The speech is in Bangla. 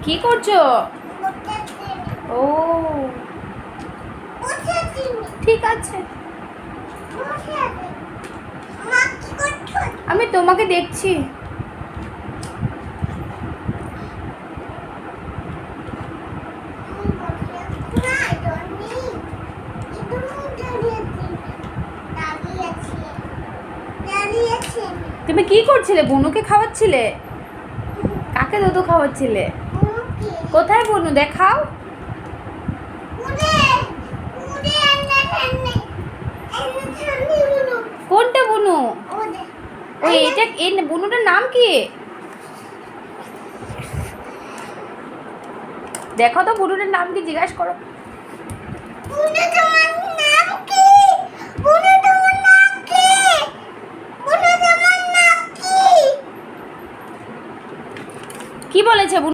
কি করছো? ও ঠিক আছে, আমি তোমাকে দেখছি। তুমি কি করছিলে? বুনুকে খাওয়াচ্ছিলে? কাকে দুধ খাওয়াচ্ছিলে? কোথায় বুনু, দেখাও। কোনটা বুনু? ওই এটা, এই বুনুটার নাম কি? দেখো তো বুনুটার নাম কি, জিজ্ঞাসা করো। কি বলেছে?